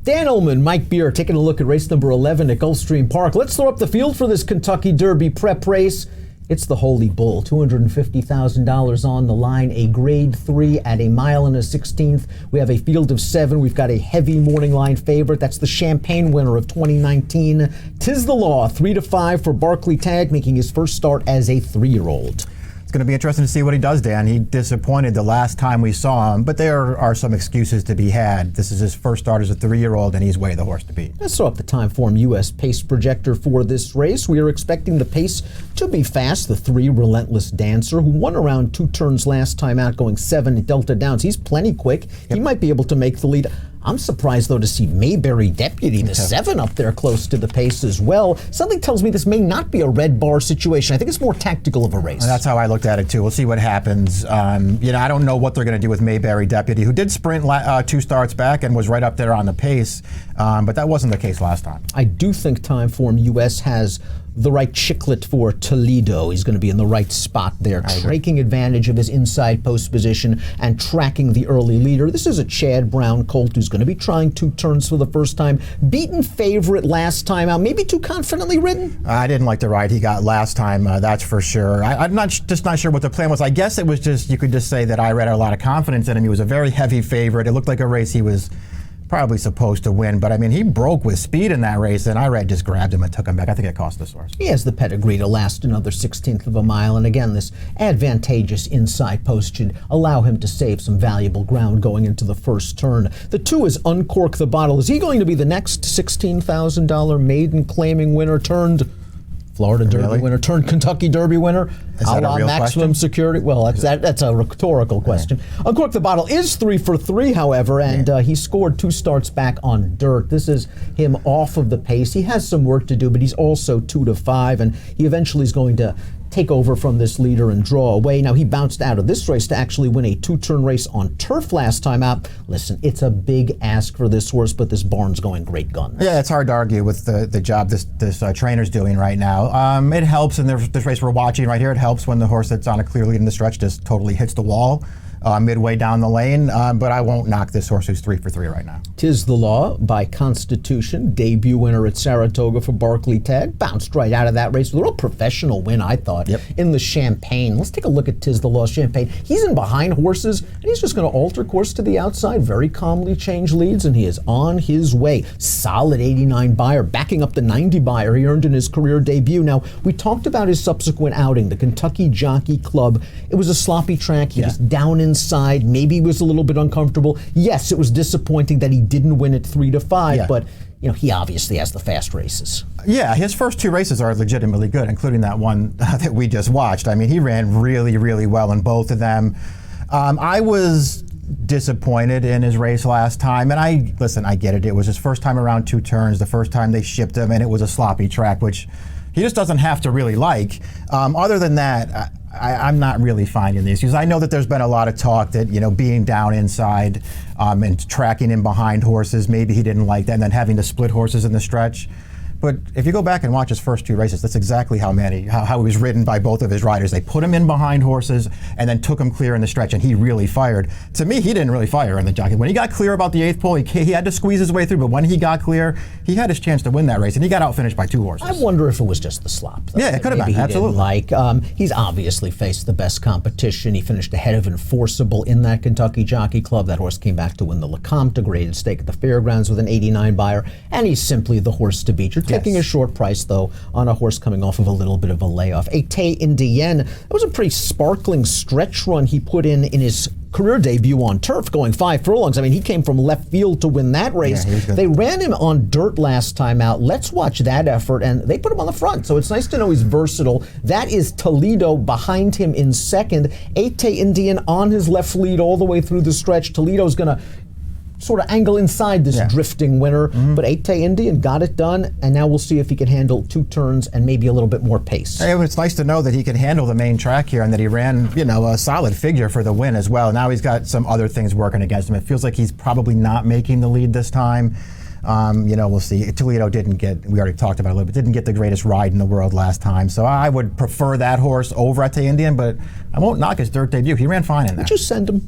Dan Illman, Mike Beer, taking a look at race number 11 at Gulfstream Park. Let's throw up the field for this Kentucky Derby prep race. It's the Holy Bull, $250,000 on the line, a grade 3 at a mile and a 16th. We have a field of 7. We've got a heavy morning line favorite. That's the Champagne winner of 2019. Tis the Law, 3-5 for Barclay Tagg, making his first start as a 3-year-old. It's going to be interesting to see what he does, Dan. He disappointed the last time we saw him, but there are some excuses to be had. This is his first start as a 3-year-old, and he's way the horse to beat. Let's throw up the Timeform U.S. pace projector for this race. We are expecting the pace to be fast. The 3 Relentless Dancer, who won around 2 turns last time out, going 7 Delta Downs. He's plenty quick. Yep. He might be able to make the lead. I'm surprised, though, to see Mayberry Deputy, the 7, up there close to the pace as well. Something tells me this may not be a red bar situation. I think it's more tactical of a race. And that's how I looked at it, too. We'll see what happens. I don't know what they're going to do with Mayberry Deputy, who did sprint 2 starts back and was right up there on the pace, but that wasn't the case last time. I do think Timeform US has the right chiclet for Toledo. He's going to be in the right spot there, taking advantage of his inside post position and tracking the early leader. This is a Chad Brown colt who's going to be trying 2 turns for the first time. Beaten favorite last time out, maybe too confidently ridden? I didn't like the ride he got last time, that's for sure. I'm just not sure what the plan was. I guess it was just, you could just say that I read a lot of confidence in him. He was a very heavy favorite. It looked like a race he was probably supposed to win, but I mean, he broke with speed in that race, and Irad just grabbed him and took him back. I think it cost this horse. He has the pedigree to last another 16th of a mile, and again, this advantageous inside post should allow him to save some valuable ground going into the first turn. The 2 is Uncork the Bottle. Is he going to be the next $16,000 maiden claiming winner turned Florida Derby winner turned Kentucky Derby winner? Is that a real maximum question? Security? Well, that's a rhetorical question. Uncork the Bottle is 3 for 3, however, and he scored 2 starts back on dirt. This is him off of the pace. He has some work to do, but he's also 2-5, and he eventually is going to take over from this leader and draw away. Now, he bounced out of this race to actually win a 2-turn race on turf last time out. Listen, it's a big ask for this horse, but this barn's going great guns. Yeah, it's hard to argue with the job this trainer's doing right now. It helps in this race we're watching right here. It helps when the horse that's on a clear lead in the stretch just totally hits the wall midway down the lane, but I won't knock this horse who's 3 for 3 right now. Tis the Law by Constitution, debut winner at Saratoga for Barclay Tagg, bounced right out of that race with a real professional win, I thought, in the Champagne. Let's take a look at Tis the Law Champagne. He's in behind horses, and he's just going to alter course to the outside, very calmly change leads, and he is on his way. Solid 89 buyer, backing up the 90 buyer he earned in his career debut. Now, we talked about his subsequent outing, the Kentucky Jockey Club. It was a sloppy track. He was down inside, maybe he was a little bit uncomfortable. Yes, it was disappointing that he didn't win at 3-5, but he obviously has the fast races. Yeah, his first 2 races are legitimately good, including that one that we just watched. I mean, he ran really, really well in both of them. I was disappointed in his race last time, and I get it. It was his first time around 2 turns, the first time they shipped him, and it was a sloppy track, which he just doesn't have to really like. Other than that, I'm not really finding these, because I know that there's been a lot of talk that, being down inside and tracking in behind horses, maybe he didn't like that, and then having to split horses in the stretch. But if you go back and watch his first 2 races, that's exactly how he was ridden by both of his riders. They put him in behind horses and then took him clear in the stretch, and he really fired. To me, he didn't really fire in the jockey. When he got clear about the 8th pole, he had to squeeze his way through, but when he got clear, he had his chance to win that race, and he got outfinished by 2 horses. I wonder if it was just the slop, though. Yeah, it could have been, absolutely. He's obviously faced the best competition. He finished ahead of Enforceable in that Kentucky Jockey Club. That horse came back to win the Lecomte, a graded stake at the Fairgrounds with an 89 buyer, and he's simply the horse to beat. You're taking a short price, though, on a horse coming off of a little bit of a layoff. Ete Indienne, that was a pretty sparkling stretch run he put in his career debut on turf, going 5 furlongs. I mean, he came from left field to win that race. They ran him on dirt last time out. Let's watch that effort, and they put him on the front, so it's nice to know he's versatile. That is Toledo behind him in second. Ete Indienne on his left lead all the way through the stretch. Toledo's going to sort of angle inside this drifting winner, but Ete Indienne got it done, and now we'll see if he can handle 2 turns and maybe a little bit more pace. Hey, it's nice to know that he can handle the main track here and that he ran, a solid figure for the win as well. Now he's got some other things working against him. It feels like he's probably not making the lead this time. We'll see. Toledo we already talked about it a little bit, didn't get the greatest ride in the world last time, so I would prefer that horse over Ete Indienne, but I won't knock his dirt debut. He ran fine in that. Would you send him?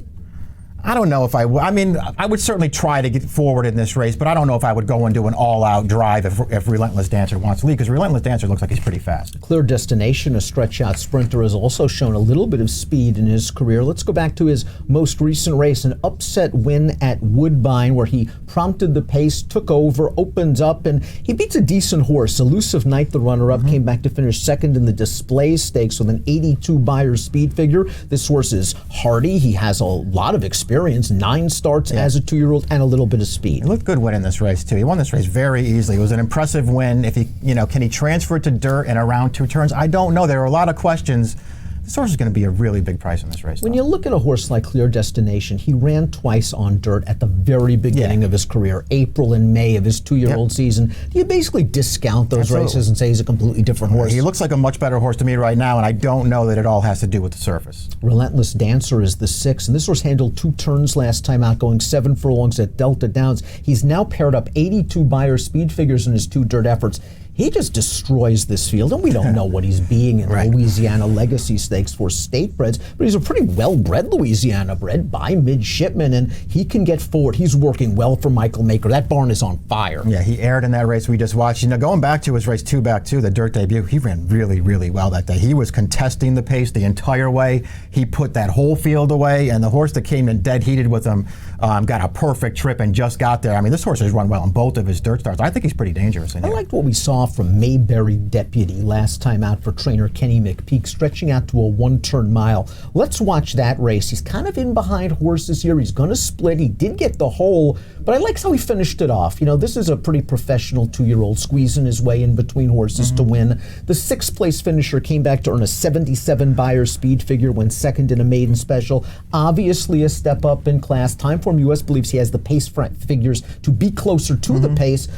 I don't know if I would. I mean, I would certainly try to get forward in this race, but I don't know if I would go and do an all-out drive if Relentless Dancer wants to lead, because Relentless Dancer looks like he's pretty fast. Clear Destination, a stretch-out sprinter, has also shown a little bit of speed in his career. Let's go back to his most recent race, an upset win at Woodbine, where he prompted the pace, took over, opened up, and he beats a decent horse. Elusive Knight, the runner-up, came back to finish second in the Display Stakes with an 82 Beyer speed figure. This horse is hardy. He has a lot of experience, 9 starts as a 2-year-old, and a little bit of speed. He looked good winning this race too. He won this race very easily. It was an impressive win. If he, can he transfer it to dirt in around 2 turns? I don't know. There are a lot of questions. This horse is going to be a really big price in this race. When you look at a horse like Clear Destination, he ran twice on dirt at the very beginning of his career, April and May of his 2-year-old season. Do you basically discount those races and say he's a completely different horse? He looks like a much better horse to me right now, and I don't know that it all has to do with the surface. Relentless Dancer is the 6th, and this horse handled 2 turns last time out, going 7 furlongs at Delta Downs. He's now paired up 82 Beyer speed figures in his 2 dirt efforts. He just destroys this field, and we don't know what he's being in Louisiana Legacy Stakes for state breds, but he's a pretty well-bred Louisiana bred by midshipmen, and he can get forward. He's working well for Michael Maker. That barn is on fire. Yeah, he aired in that race we just watched. Going back to his race 2 back 2, the dirt debut, he ran really, really well that day. He was contesting the pace the entire way. He put that whole field away, and the horse that came in dead heated with him got a perfect trip and just got there. I mean, this horse has run well in both of his dirt starts. I think he's pretty dangerous in here. I liked what we saw from Mayberry Deputy last time out for trainer Kenny McPeak, stretching out to a 1-turn mile. Let's watch that race. He's kind of in behind horses here. He's going to split. He did get the hole, but I like how he finished it off. This is a pretty professional 2-year-old squeezing his way in between horses to win. The 6th place finisher came back to earn a 77 Beyer speed figure, went second in a maiden special. Obviously a step up in class. Timeform US believes he has the pace figures to be closer to the pace.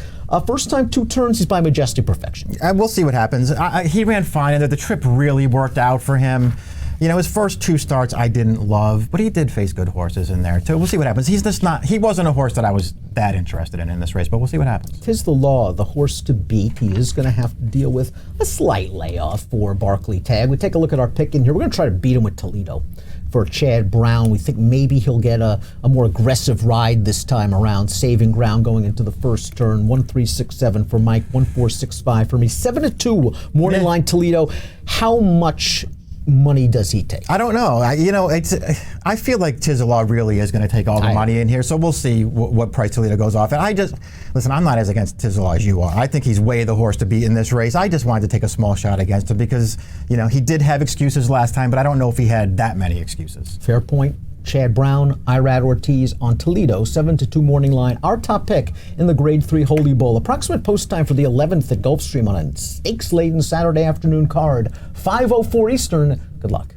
First time 2 turns, he's by Majestic Perfection. We'll see what happens. He ran fine, and the trip really worked out for him. His first 2 starts I didn't love, but he did face good horses in there too. We'll see what happens. He wasn't a horse that I was that interested in this race, but we'll see what happens. 'Tis the law, the horse to beat. He is going to have to deal with a slight layoff for Barclay Tagg. We take a look at our pick in here. We're going to try to beat him with Toledo. For Chad Brown, we think maybe he'll get a more aggressive ride this time around, saving ground going into the first turn. 1-3-6-7 for Mike, 1-4-6-5 for me. 7-2 morning line Toledo. How much money does he take? I don't know. I feel like Tizelaw really is going to take all the money in here, so we'll see what price Toledo goes off. And listen, I'm not as against Tizelaw as you are. I think he's way the horse to beat in this race. I just wanted to take a small shot against him because, he did have excuses last time, but I don't know if he had that many excuses. Fair point. Chad Brown, Irad Ortiz on Toledo, 7-2 morning line. Our top pick in the Grade 3 Holy Bowl. Approximate post time for the 11th at Gulfstream on a stakes-laden Saturday afternoon card. 5:04 Eastern. Good luck.